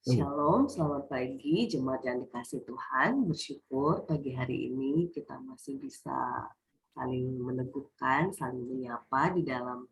Shalom, selamat pagi jemaat yang dikasih Tuhan. Bersyukur pagi hari ini kita masih bisa saling meneguhkan, saling menyapa di dalam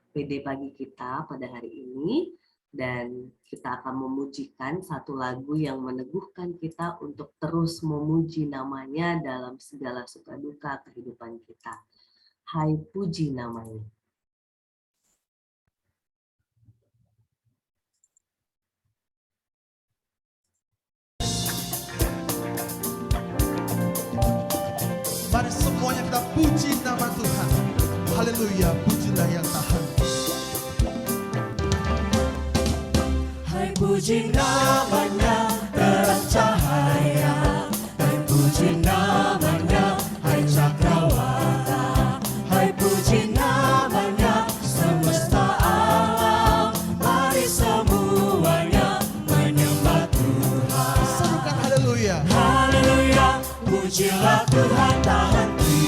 PD pagi kita pada hari ini. Dan kita akan memujikan satu lagu yang meneguhkan kita untuk terus memuji namanya dalam segala suka duka kehidupan kita. Hai puji namanya. Mari semuanya kita puji nama Tuhan. Haleluya, pujilah yang tahan. Hai puji namanya terang cahaya, hai puji namanya, hai cakrawala, hai puji namanya semesta alam. Mari semuanya menyembah Tuhan. Serukan haleluya. Haleluya, pujilah Tuhan tak henti.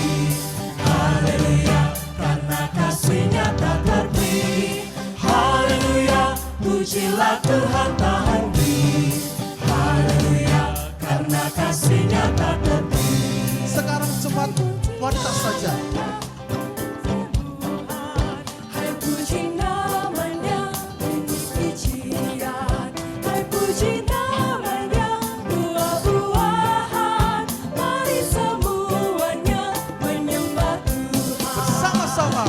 Haleluya, karena kasih-Nya tak terbit. Haleluya, pujilah Tuhan tak henti. Haleluya, karena kasih-Nya tak terbit. Sekarang cepat wanita saja. Hai puji namanya, puji-pujian. Hai puji namanya, buah-buahan. Mari semuanya menyembah Tuhan. Bersama-sama.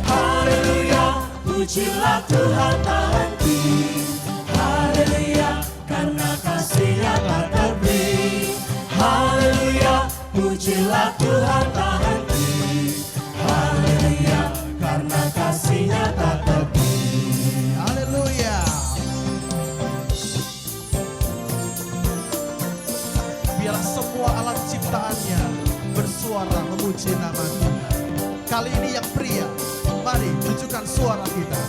Haleluya, pujilah Tuhan tak henti. Haleluya, karena kasih-Nya tak terbit. Haleluya, pujilah Tuhan tak henti. Haleluya, karena kasih-Nya tak terbit. Haleluya. Biarlah semua alat ciptaannya bersuara memuji nama Tuhan. Kali ini yang pria, mari tunjukkan suara kita.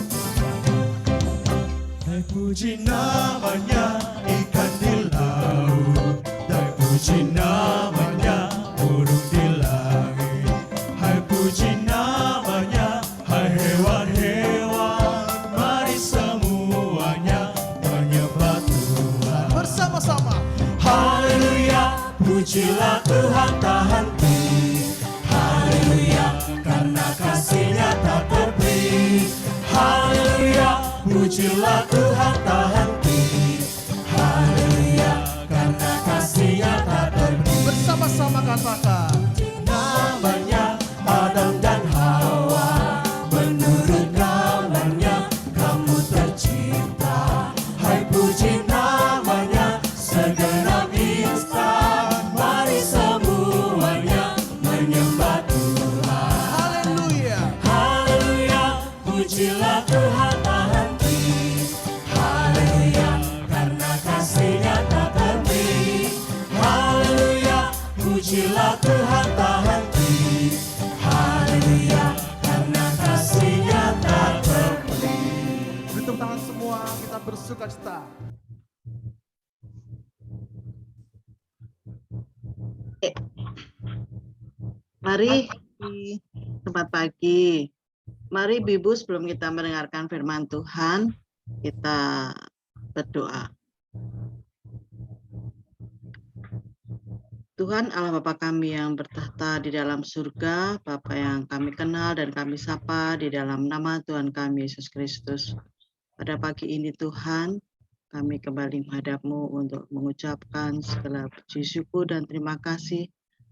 Hai puji namanya ikan di laut, hai puji namanya burung di langit, hai puji namanya hai hewan-hewan. Mari semuanya menyembah Tuhan. Bersama-sama. Haleluya, pujilah Tuhan tak henti. Haleluya, karena kasih-Nya tak terbit. Haleluya, pujilah Tuhan tak henti. Haleluya, karena kasih-Nya tak terbit. Bersama-sama katakan. Namanya Adam dan Hawa, menurut namanya kamu tercipta. Hai puji namanya segenap instan. Mari semuanya menyembah Tuhan. Haleluya. Haleluya, pujilah Tuhan tak henti. Haleluya, karena kasih-Nya tak terbit. Haleluya, pujilah Tuhan tak henti. Haleluya, karena kasih-Nya tak terbit. Beri tepuk tangan semua, kita bersuka cita. Mari, selamat pagi. Mari Ibu sebelum kita mendengarkan firman Tuhan, kita berdoa. Tuhan Allah Bapa kami yang bertahta di dalam surga, Bapa yang kami kenal dan kami sapa di dalam nama Tuhan kami Yesus Kristus. Pada pagi ini Tuhan, kami kembali menghadap-Mu untuk mengucapkan segala puji syukur dan terima kasih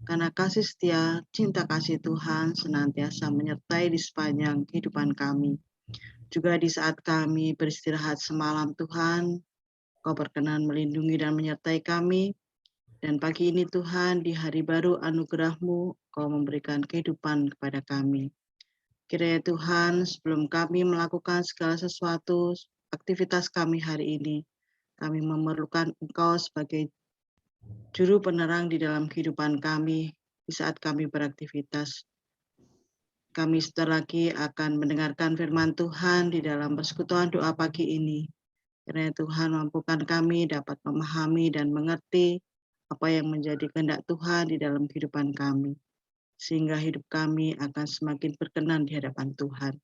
karena kasih setia, cinta kasih Tuhan senantiasa menyertai di sepanjang kehidupan kami. Juga di saat kami beristirahat semalam Tuhan, Kau berkenan melindungi dan menyertai kami. Dan pagi ini Tuhan, di hari baru anugerah-Mu, Kau memberikan kehidupan kepada kami. Kiranya Tuhan, sebelum kami melakukan segala sesuatu, aktivitas kami hari ini, kami memerlukan Engkau sebagai juru penerang di dalam kehidupan kami di saat kami beraktivitas. Kami sebentar lagi akan mendengarkan firman Tuhan di dalam persekutuan doa pagi ini. Kiranya Tuhan mampukan kami dapat memahami dan mengerti apa yang menjadi kehendak Tuhan di dalam kehidupan kami. Sehingga hidup kami akan semakin berkenan di hadapan Tuhan.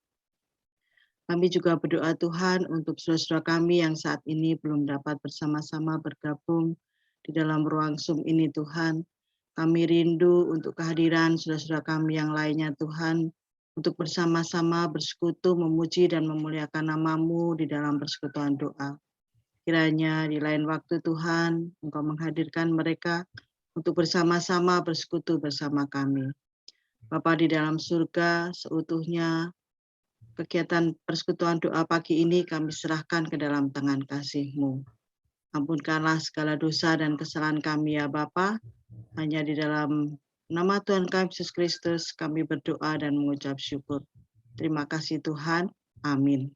Kami juga berdoa Tuhan untuk saudara-saudara kami yang saat ini belum dapat bersama-sama bergabung di dalam ruang Zoom ini Tuhan. Kami rindu untuk kehadiran saudara-saudara kami yang lainnya Tuhan, untuk bersama-sama bersekutu, memuji dan memuliakan nama-Mu di dalam persekutuan doa. Kiranya di lain waktu Tuhan, Engkau menghadirkan mereka untuk bersama-sama bersekutu bersama kami. Bapa di dalam surga, seutuhnya kegiatan persekutuan doa pagi ini kami serahkan ke dalam tangan kasih-Mu. Ampunkanlah segala dosa dan kesalahan kami ya Bapa. Hanya di dalam nama Tuhan kami Yesus Kristus kami berdoa dan mengucap syukur. Terima kasih Tuhan. Amin.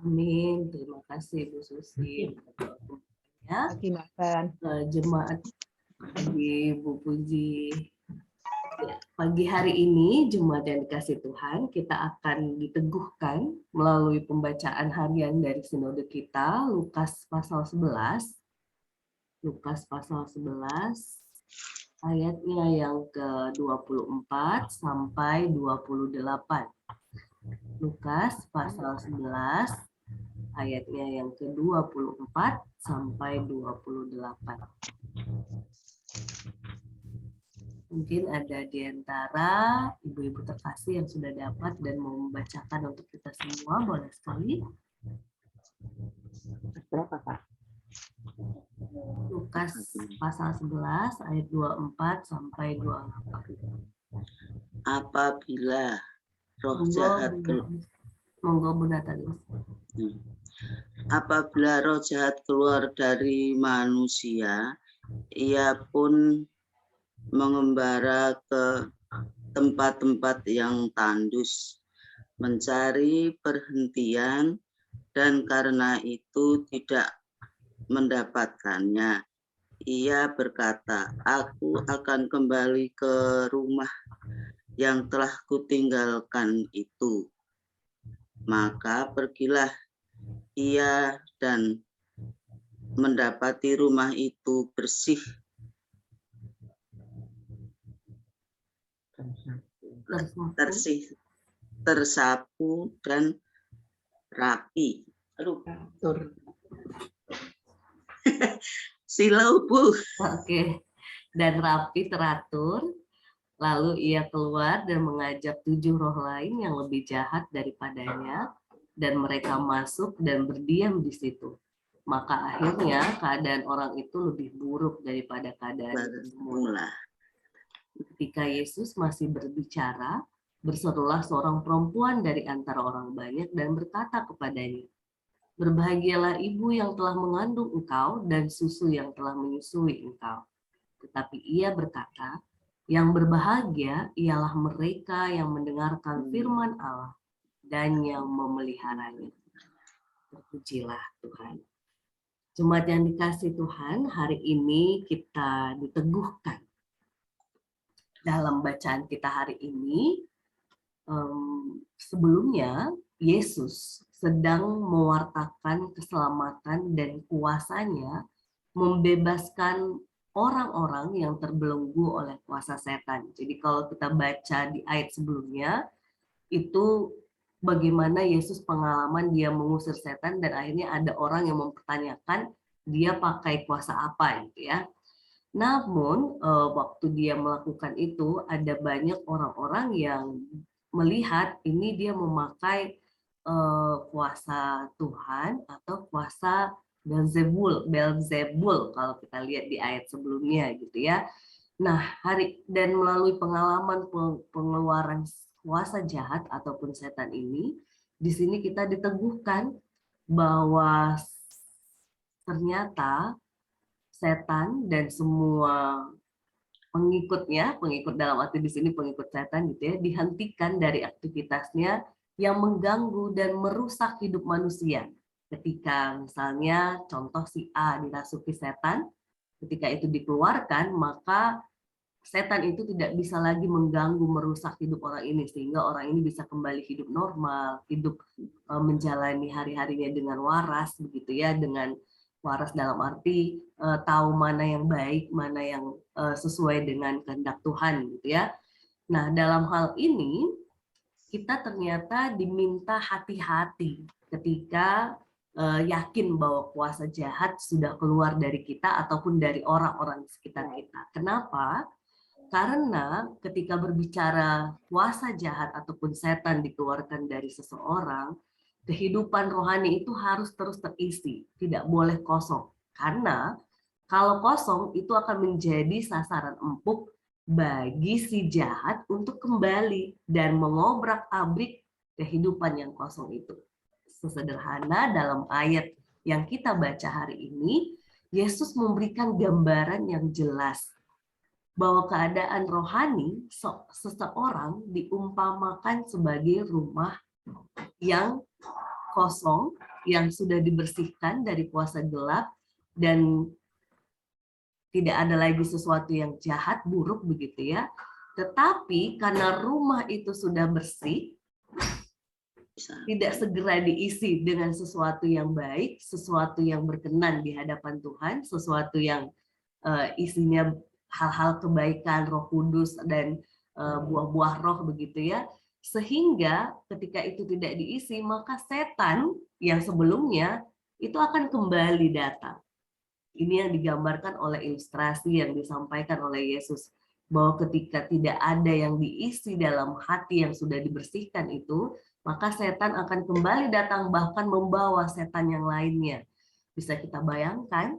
Amin. Terima kasih Bu Susi. Ya, jemaat di Bu Puji. Ya, pagi hari ini, jemaat yang dikasih Tuhan, kita akan diteguhkan melalui pembacaan harian dari sinode kita, Lukas pasal 11. Lukas pasal 11, ayatnya yang ke-24 sampai 28. Lukas pasal 11, ayatnya yang ke-24 sampai 28. Mungkin ada di antara ibu-ibu terkasih yang sudah dapat dan mau membacakan untuk kita semua, boleh sekali. Berapa, Pak? Lukas pasal 11 ayat 24 sampai 28. Apabila roh jahat Monggo Bu Natalis. Apabila roh jahat keluar dari manusia, ia pun mengembara ke tempat-tempat yang tandus, mencari perhentian, dan karena itu tidak mendapatkannya. Ia berkata, "Aku akan kembali ke rumah yang telah kutinggalkan itu." Maka pergilah ia dan mendapati rumah itu bersih, tersapu dan rapi. Silau Bu. Oke. Dan rapi teratur. Lalu ia keluar dan mengajak 7 roh lain yang lebih jahat daripadanya, dan mereka masuk dan berdiam di situ. Maka akhirnya keadaan orang itu lebih buruk daripada keadaan semula. Ketika Yesus masih berbicara, berserulah seorang perempuan dari antara orang banyak dan berkata kepadanya, "Berbahagialah ibu yang telah mengandung engkau dan susu yang telah menyusui engkau." Tetapi ia berkata, "Yang berbahagia ialah mereka yang mendengarkan firman Allah dan yang memeliharanya." Terpujilah Tuhan. Jemaat yang dikasih Tuhan, hari ini kita diteguhkan. Dalam bacaan kita hari ini, sebelumnya Yesus sedang mewartakan keselamatan dan kuasanya membebaskan orang-orang yang terbelenggu oleh kuasa setan. Jadi kalau kita baca di ayat sebelumnya, itu bagaimana Yesus pengalaman dia mengusir setan dan akhirnya ada orang yang mempertanyakan dia pakai kuasa apa gitu ya. Namun waktu dia melakukan itu ada banyak orang-orang yang melihat ini dia memakai kuasa Tuhan atau kuasa Beelzebul kalau kita lihat di ayat sebelumnya gitu ya. Nah, dan melalui pengalaman pengeluaran kuasa jahat ataupun setan ini, di sini kita diteguhkan bahwa ternyata setan dan semua pengikutnya, pengikut dalam arti di sini pengikut setan gitu ya, dihentikan dari aktivitasnya yang mengganggu dan merusak hidup manusia. Ketika misalnya contoh si A dirasuki setan, ketika itu dikeluarkan, maka setan itu tidak bisa lagi mengganggu, merusak hidup orang ini, sehingga orang ini bisa kembali hidup normal, hidup menjalani hari-harinya dengan waras, begitu ya, dengan waras dalam arti tahu mana yang baik, mana yang sesuai dengan kehendak Tuhan, gitu ya. Nah, dalam hal ini kita ternyata diminta hati-hati ketika yakin bahwa kuasa jahat sudah keluar dari kita ataupun dari orang-orang di sekitar kita. Kenapa? Karena ketika berbicara kuasa jahat ataupun setan dikeluarkan dari seseorang, kehidupan rohani itu harus terus terisi, tidak boleh kosong. Karena kalau kosong itu akan menjadi sasaran empuk bagi si jahat untuk kembali dan mengobrak-abrik kehidupan yang kosong itu. Sesederhana dalam ayat yang kita baca hari ini, Yesus memberikan gambaran yang jelas bahwa keadaan rohani seseorang diumpamakan sebagai rumah yang kosong, yang sudah dibersihkan dari kuasa gelap, dan tidak ada lagi sesuatu yang jahat, buruk begitu ya. Tetapi karena rumah itu sudah bersih, tidak segera diisi dengan sesuatu yang baik, sesuatu yang berkenan di hadapan Tuhan, sesuatu yang isinya hal-hal kebaikan, Roh Kudus, dan buah-buah roh begitu ya. Sehingga ketika itu tidak diisi, maka setan yang sebelumnya itu akan kembali datang. Ini yang digambarkan oleh ilustrasi yang disampaikan oleh Yesus, bahwa ketika tidak ada yang diisi dalam hati yang sudah dibersihkan itu, maka setan akan kembali datang, bahkan membawa setan yang lainnya. Bisa kita bayangkan,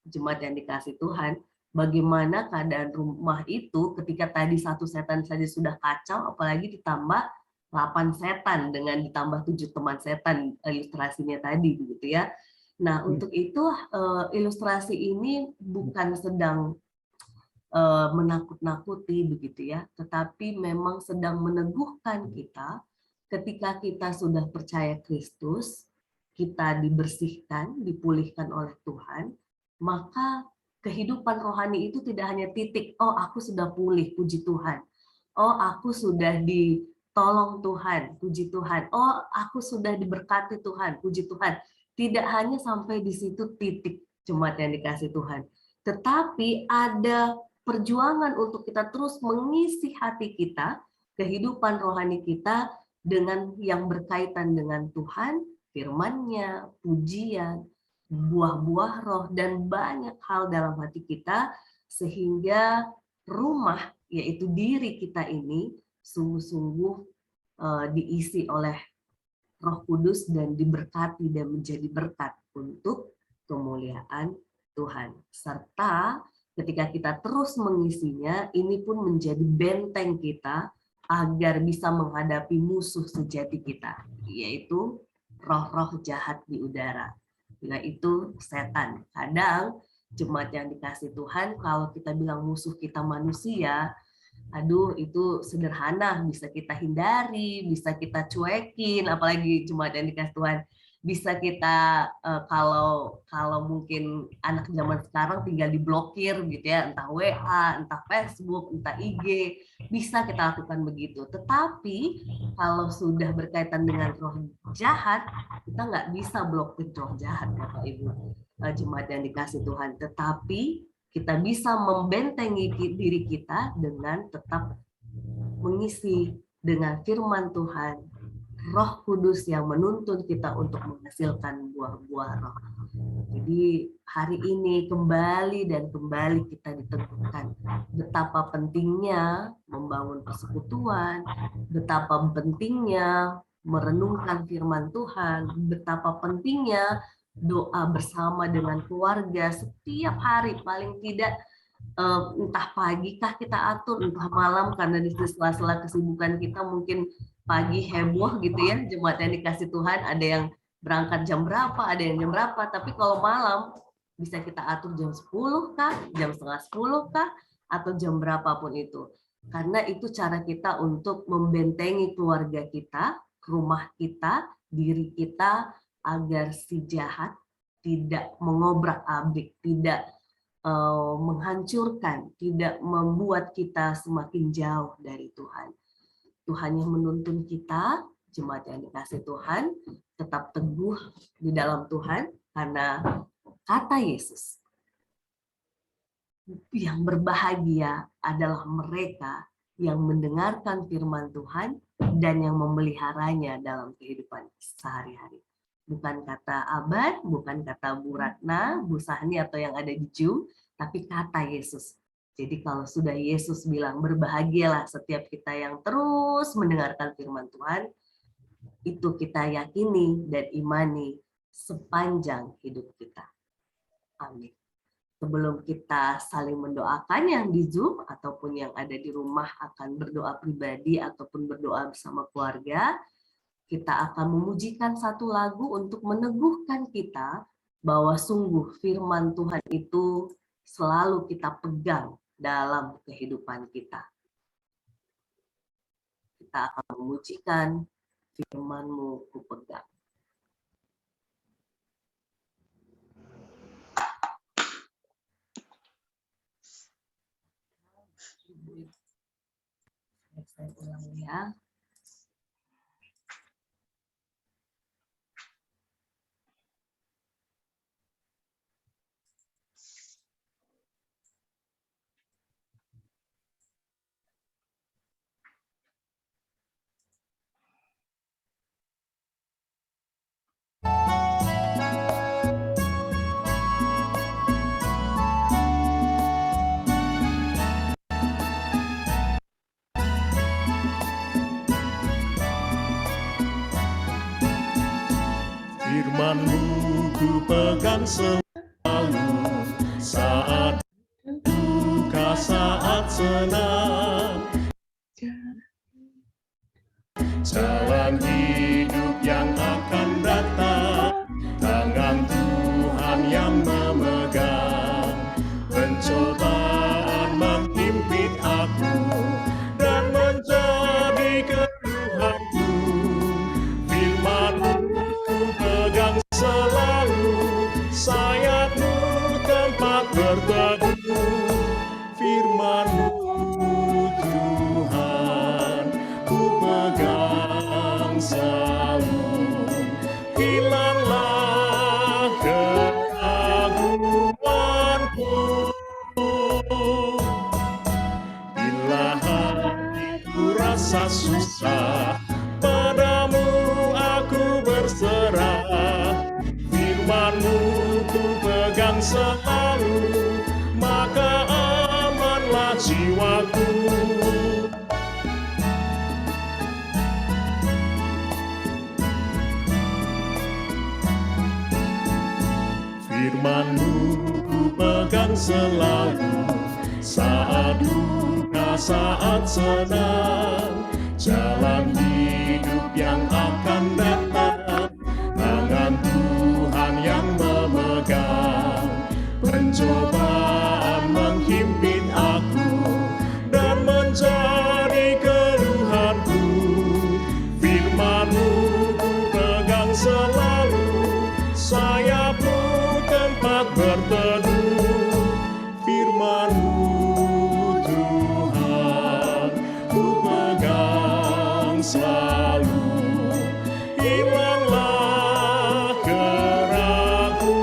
jemaat yang dikasih Tuhan, bagaimana keadaan rumah itu ketika tadi satu setan saja sudah kacau, apalagi ditambah 8 setan dengan ditambah 7 teman setan ilustrasinya tadi begitu ya. Nah, untuk itu ilustrasi ini bukan sedang menakut-nakuti begitu ya, tetapi memang sedang meneguhkan kita ketika kita sudah percaya Kristus, kita dibersihkan, dipulihkan oleh Tuhan, maka kehidupan rohani itu tidak hanya titik, oh aku sudah pulih, puji Tuhan. Oh aku sudah ditolong Tuhan, puji Tuhan. Oh aku sudah diberkati Tuhan, puji Tuhan. Tidak hanya sampai di situ titik, jemaat yang dikasih Tuhan. Tetapi ada perjuangan untuk kita terus mengisi hati kita, kehidupan rohani kita dengan yang berkaitan dengan Tuhan, firman-Nya, pujian, buah-buah roh, dan banyak hal dalam hati kita, sehingga rumah, yaitu diri kita ini, sungguh-sungguh diisi oleh Roh Kudus dan diberkati dan menjadi berkat untuk kemuliaan Tuhan. Serta ketika kita terus mengisinya, ini pun menjadi benteng kita agar bisa menghadapi musuh sejati kita, yaitu roh-roh jahat di udara. Yaitu setan. Kadang jemaat yang dikasih Tuhan, kalau kita bilang musuh kita manusia, aduh itu sederhana, bisa kita hindari, bisa kita cuekin, apalagi jemaat yang dikasih Tuhan, bisa kita kalau mungkin anak zaman sekarang tinggal diblokir gitu ya, entah WA, entah Facebook, entah IG, bisa kita lakukan begitu. Tetapi kalau sudah berkaitan dengan roh jahat, kita nggak bisa blokir roh jahat, Bapak Ibu jemaat yang dikasih Tuhan. Tetapi kita bisa membentengi diri kita dengan tetap mengisi dengan firman Tuhan, Roh Kudus yang menuntun kita untuk menghasilkan buah-buah roh. Jadi hari ini kembali dan kembali kita diteguhkan betapa pentingnya membangun persekutuan, betapa pentingnya merenungkan firman Tuhan, betapa pentingnya doa bersama dengan keluarga setiap hari, paling tidak entah pagi kah kita atur, entah malam, karena di sela-sela kesibukan kita mungkin pagi heboh gitu ya, jemaat yang dikasih Tuhan, ada yang berangkat jam berapa, ada yang jam berapa, tapi kalau malam bisa kita atur jam 10 kah, jam setengah 10 kah, atau jam berapapun itu. Karena itu cara kita untuk membentengi keluarga kita, rumah kita, diri kita, agar si jahat tidak mengobrak-abrik, tidak menghancurkan, tidak membuat kita semakin jauh dari Tuhan. Tuhan yang menuntun kita, jemaat yang dikasih Tuhan, tetap teguh di dalam Tuhan, karena kata Yesus, yang berbahagia adalah mereka yang mendengarkan firman Tuhan dan yang memeliharanya dalam kehidupan sehari-hari. Bukan kata Abad, bukan kata Bu Ratna, Bu Sahni atau yang ada di Zoom, tapi kata Yesus. Jadi kalau sudah Yesus bilang berbahagialah setiap kita yang terus mendengarkan firman Tuhan, itu kita yakini dan imani sepanjang hidup kita. Amin. Sebelum kita saling mendoakan yang di Zoom ataupun yang ada di rumah akan berdoa pribadi ataupun berdoa bersama keluarga, kita akan memujikan satu lagu untuk meneguhkan kita bahwa sungguh firman Tuhan itu selalu kita pegang dalam kehidupan kita. Kita akan memujikan firman-Mu ku pegang. Saya ulang ya. Firman-Mu ku pegang selalu, saat duka, saat senang. Jalan hidup yang akan datang, tangan Tuhan yang memegang. Pencobaan menghimpit aku dan menjadi keluhanku. Firman-Mu ku pegang selalu, sayap-Mu tempat berteduh. Firman-Mu Tuhan ku pegang selalu, hilanglah keraguanku. Bila hatiku rasa susah, padamu aku berserah. Firman-Mu ku pegang selalu, maka amanlah jiwaku. Firman-Mu ku pegang selalu, saat duka, saat senang. Jalan hidup yang akan datang, tangan Tuhan yang memegang. Pencobaan menghimpit aku dan menjadi keluhanku. Firman-Mu ku pegang selalu, sayap-Mu tempat berteduh. Firman-Mu Tuhan ku pegang selalu, hilanglah keraguanku.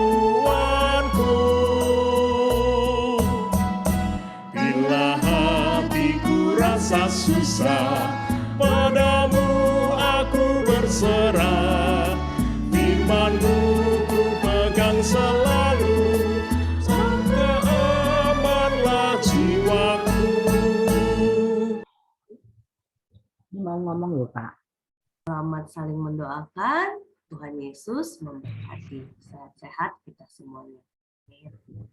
Bila hatiku rasa susah, padamu aku berserah. Firman-Mu ku pegang selalu, maka amanlah jiwaku. Ini mau ngomong ya Pak. Selamat saling mendoakan. Tuhan Yesus memberkati. Sehat-sehat kita semuanya. Amin.